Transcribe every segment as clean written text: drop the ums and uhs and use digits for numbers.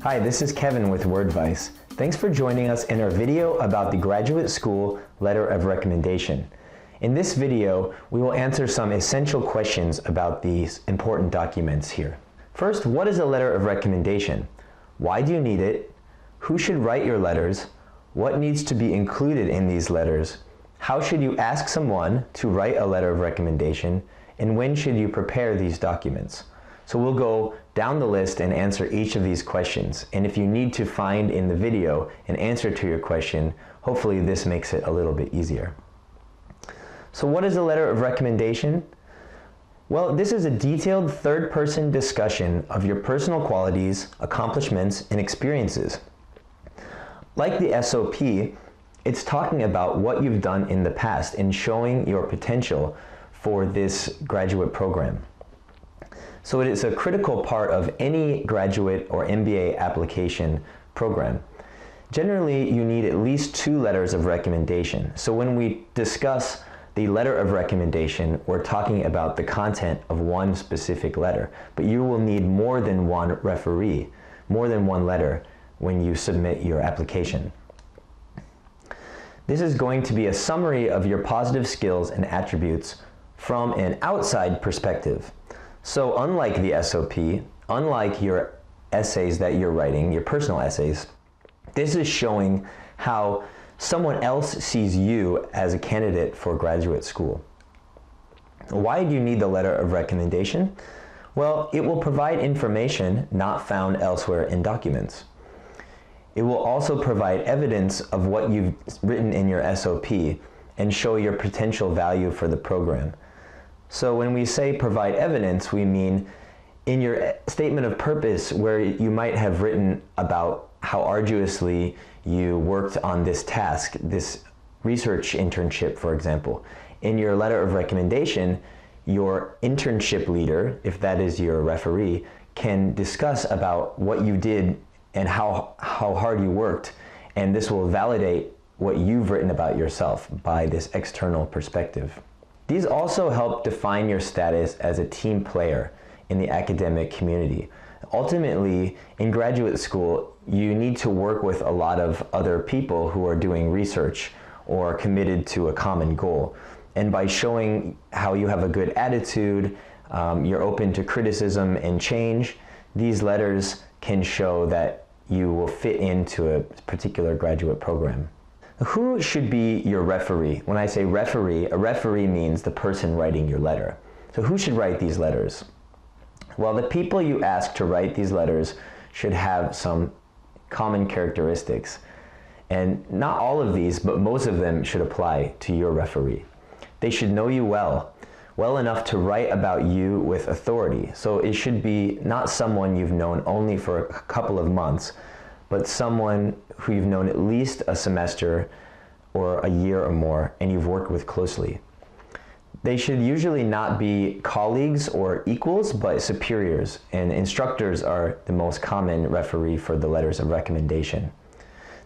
Hi, this is Kevin with WordVice. Thanks for joining us in our video about the Graduate School Letter of Recommendation. In this video, we will answer some essential questions about these important documents here. First, what is a letter of recommendation? Why do you need it? Who should write your letters? What needs to be included in these letters? How should you ask someone to write a letter of recommendation? And when should you prepare these documents? So we'll go down the list and answer each of these questions. And if you need to find in the video an answer to your question, hopefully this makes it a little bit easier. So what is a letter of recommendation? Well, this is a detailed third-person discussion of your personal qualities, accomplishments, and experiences. Like the SOP, it's talking about what you've done in the past and showing your potential for this graduate program. So it is a critical part of any graduate or MBA application program. Generally, you need at least 2 letters of recommendation. So when we discuss the letter of recommendation, we're talking about the content of one specific letter, but you will need more than one referee, more than one letter when you submit your application. This is going to be a summary of your positive skills and attributes from an outside perspective. So unlike the SOP, unlike your essays that you're writing, your personal essays, this is showing how someone else sees you as a candidate for graduate school. Why do you need the letter of recommendation? Well, it will provide information not found elsewhere in documents. It will also provide evidence of what you've written in your SOP and show your potential value for the program. So when we say provide evidence, we mean in your statement of purpose where you might have written about how arduously you worked on this task, this research internship, for example. In your letter of recommendation, your internship leader, if that is your referee, can discuss about what you did and how hard you worked, and this will validate what you've written about yourself by this external perspective. These also help define your status as a team player in the academic community. Ultimately, in graduate school, you need to work with a lot of other people who are doing research or committed to a common goal. And by showing how you have a good attitude, you're open to criticism and change, these letters can show that you will fit into a particular graduate program. Who should be your referee? When I say referee, a referee means the person writing your letter. So who should write these letters? Well, the people you ask to write these letters should have some common characteristics. And not all of these, but most of them should apply to your referee. They should know you well enough to write about you with authority. So it should be not someone you've known only for a couple of months, but someone who you've known at least a semester or a year or more and you've worked with closely. They should usually not be colleagues or equals, but superiors, and instructors are the most common referee for the letters of recommendation.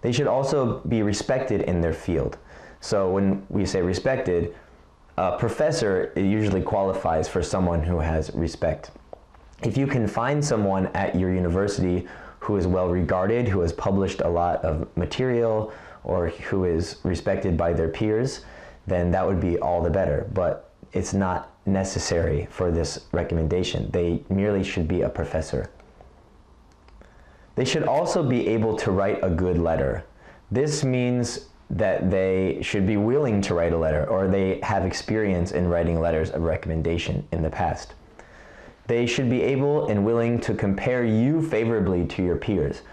They should also be respected in their field. So when we say respected, a professor usually qualifies for someone who has respect. If you can find someone at your university who is well regarded, who has published a lot of material, or who is respected by their peers, then that would be all the better. But it's not necessary for this recommendation. They merely should be a professor. They should also be able to write a good letter. This means that they should be willing to write a letter, or they have experience in writing letters of recommendation in the past. They should be able and willing to compare you favorably to your peers.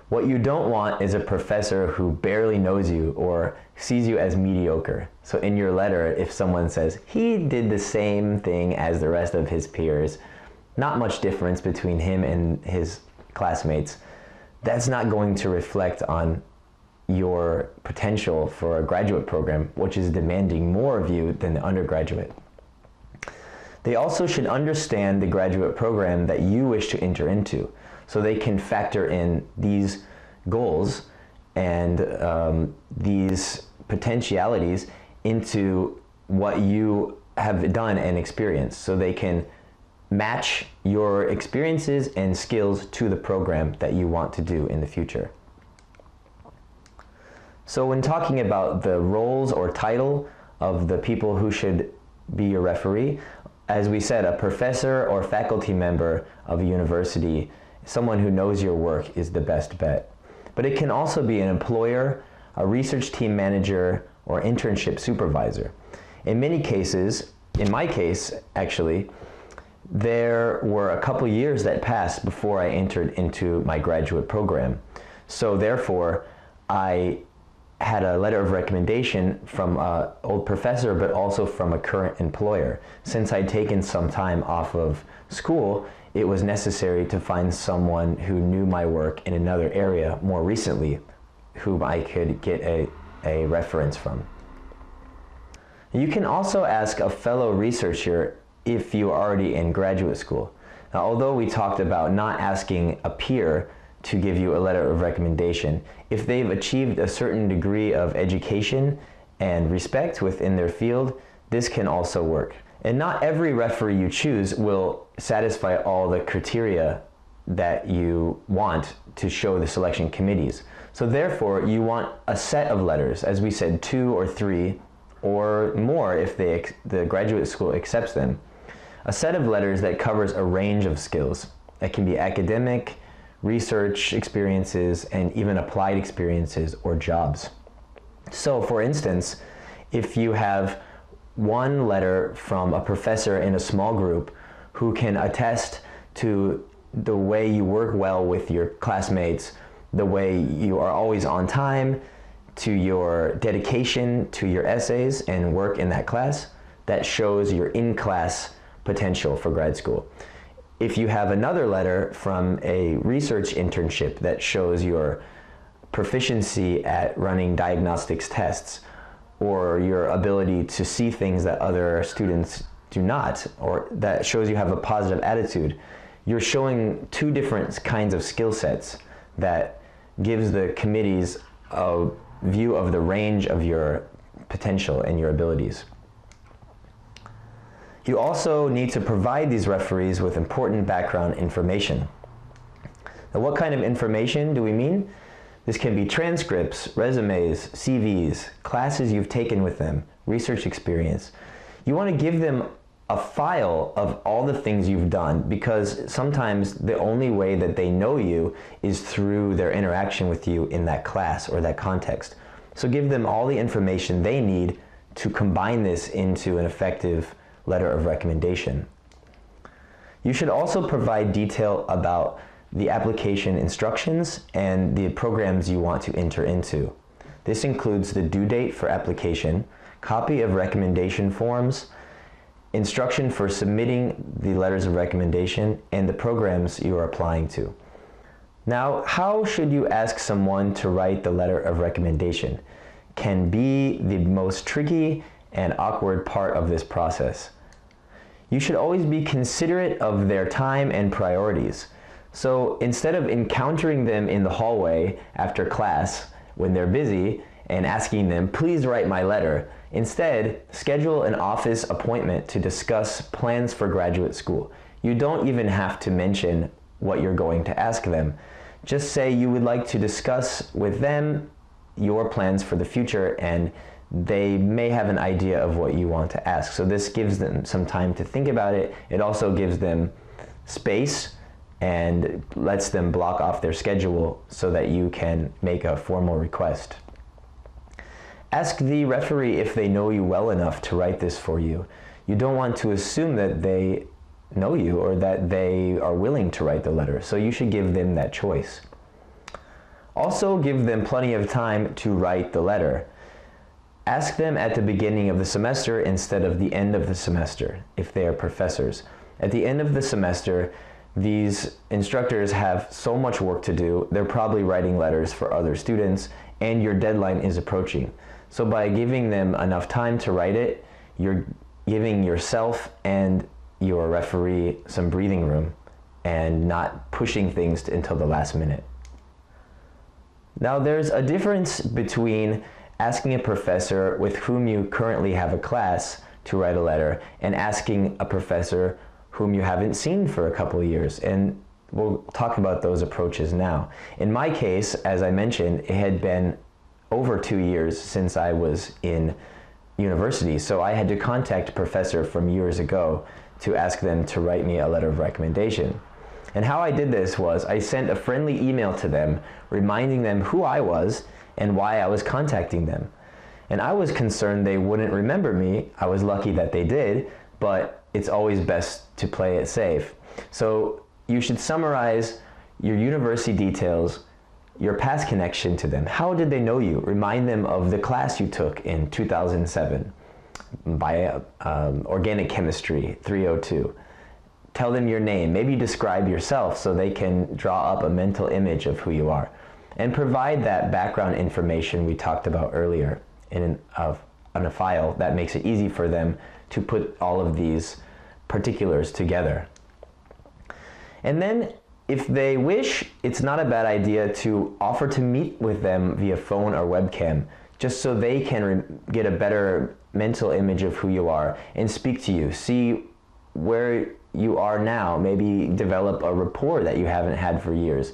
What you don't want is a professor who barely knows you or sees you as mediocre. So in your letter, if someone says, he did the same thing as the rest of his peers, not much difference between him and his classmates, that's not going to reflect on your potential for a graduate program, which is demanding more of you than the undergraduate. They also should understand the graduate program that you wish to enter into, so they can factor in these goals and these potentialities into what you have done and experienced, so they can match your experiences and skills to the program that you want to do in the future. So when talking about the roles or title of the people who should be your referee, as we said, a professor or faculty member of a university, someone who knows your work, is the best bet. But it can also be an employer, a research team manager, or internship supervisor. In many cases, in my case actually, there were a couple years that passed before I entered into my graduate program. So therefore, I had a letter of recommendation from an old professor, but also from a current employer. Since I'd taken some time off of school, it was necessary to find someone who knew my work in another area more recently, whom I could get a reference from. You can also ask a fellow researcher if you are already in graduate school. Now, although we talked about not asking a peer to give you a letter of recommendation, if they've achieved a certain degree of education and respect within their field, this can also work. And not every referee you choose will satisfy all the criteria that you want to show the selection committees. So therefore, you want a set of letters, as we said, 2 or 3 or more if the graduate school accepts them. A set of letters that covers a range of skills. That can be academic, research experiences, and even applied experiences or jobs. So for instance, if you have one letter from a professor in a small group who can attest to the way you work well with your classmates, the way you are always on time, to your dedication to your essays and work in that class, that shows your in-class potential for grad school. If you have another letter from a research internship that shows your proficiency at running diagnostics tests, or your ability to see things that other students do not, or that shows you have a positive attitude, you're showing 2 different kinds of skill sets that gives the committees a view of the range of your potential and your abilities. You also need to provide these referees with important background information. Now, what kind of information do we mean? This can be transcripts, resumes, CVs, classes you've taken with them, research experience. You want to give them a file of all the things you've done, because sometimes the only way that they know you is through their interaction with you in that class or that context. So give them all the information they need to combine this into an effective letter of recommendation. You should also provide detail about the application instructions and the programs you want to enter into. This includes the due date for application, copy of recommendation forms, instruction for submitting the letters of recommendation, and the programs you are applying to. Now, how should you ask someone to write the letter of recommendation? Can be the most tricky and awkward part of this process. You should always be considerate of their time and priorities. So instead of encountering them in the hallway after class when they're busy and asking them, please write my letter, instead schedule an office appointment to discuss plans for graduate school. You don't even have to mention what you're going to ask them. Just say you would like to discuss with them your plans for the future, and they may have an idea of what you want to ask. So this gives them some time to think about it. It also gives them space and lets them block off their schedule so that you can make a formal request. Ask the referee if they know you well enough to write this for you. You don't want to assume that they know you or that they are willing to write the letter, so you should give them that choice. Also, give them plenty of time to write the letter. Ask them at the beginning of the semester instead of the end of the semester, if they are professors. At the end of the semester, these instructors have so much work to do, they're probably writing letters for other students, and your deadline is approaching. So by giving them enough time to write it, you're giving yourself and your referee some breathing room and not pushing things until the last minute. Now, there's a difference between asking a professor with whom you currently have a class to write a letter and asking a professor whom you haven't seen for a couple of years, and we'll talk about those approaches now. In my case, as I mentioned, it had been over 2 years since I was in university, so I had to contact a professor from years ago to ask them to write me a letter of recommendation. And how I did this was I sent a friendly email to them reminding them who I was and why I was contacting them. And I was concerned they wouldn't remember me. I was lucky that they did, but it's always best to play it safe. So you should summarize your university details, your past connection to them. How did they know you? Remind them of the class you took in 2007, organic chemistry 302. Tell them your name, maybe describe yourself so they can draw up a mental image of who you are. And provide that background information we talked about earlier on a file that makes it easy for them to put all of these particulars together. And then if they wish, it's not a bad idea to offer to meet with them via phone or webcam, just so they can get a better mental image of who you are and speak to you, see where you are now, maybe develop a rapport that you haven't had for years.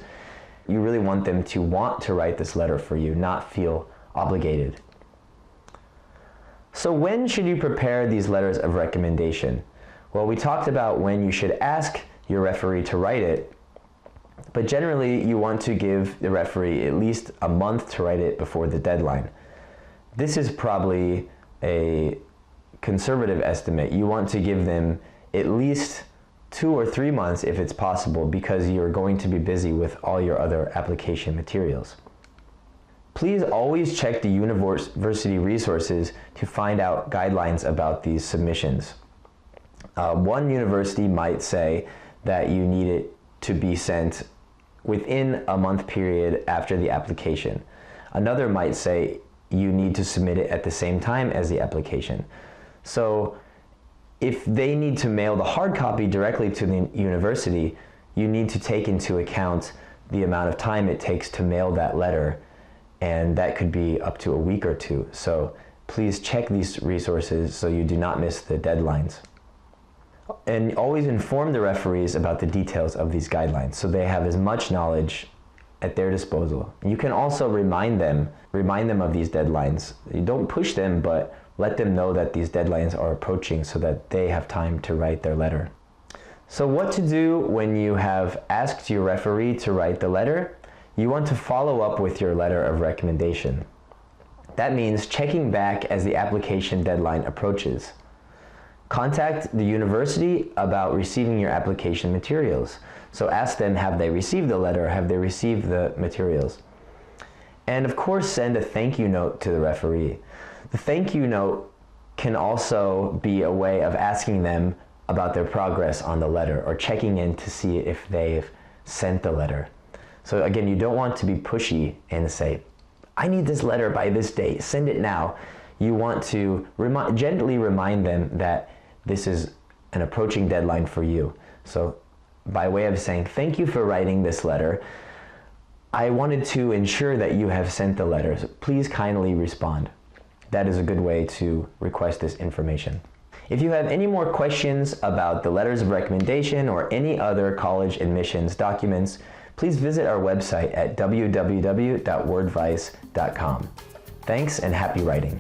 You really want them to want to write this letter for you, not feel obligated. So when should you prepare these letters of recommendation? Well, we talked about when you should ask your referee to write it, but generally you want to give the referee at least a month to write it before the deadline. This is probably a conservative estimate. You want to give them at least 2 or 3 months if it's possible, because you're going to be busy with all your other application materials. Please always check the university resources to find out guidelines about these submissions. One university might say that you need it to be sent within a month period after the application. Another might say you need to submit it at the same time as the application. So if they need to mail the hard copy directly to the university, you need to take into account the amount of time it takes to mail that letter, and that could be up to a week or 2. So please check these resources so you do not miss the deadlines. And always inform the referees about the details of these guidelines so they have as much knowledge at their disposal. You can also remind them of these deadlines. You don't push them, but let them know that these deadlines are approaching so that they have time to write their letter. So what to do when you have asked your referee to write the letter? You want to follow up with your letter of recommendation. That means checking back as the application deadline approaches. Contact the university about receiving your application materials. So ask them, have they received the letter? Have they received the materials? And of course, send a thank you note to the referee. The thank you note can also be a way of asking them about their progress on the letter or checking in to see if they've sent the letter. So again, you don't want to be pushy and say, I need this letter by this date, send it now. You want to gently remind them that this is an approaching deadline for you. So by way of saying, thank you for writing this letter. I wanted to ensure that you have sent the letter. So please kindly respond. That is a good way to request this information. If you have any more questions about the letters of recommendation or any other college admissions documents, please visit our website at www.wordvice.com. Thanks and happy writing.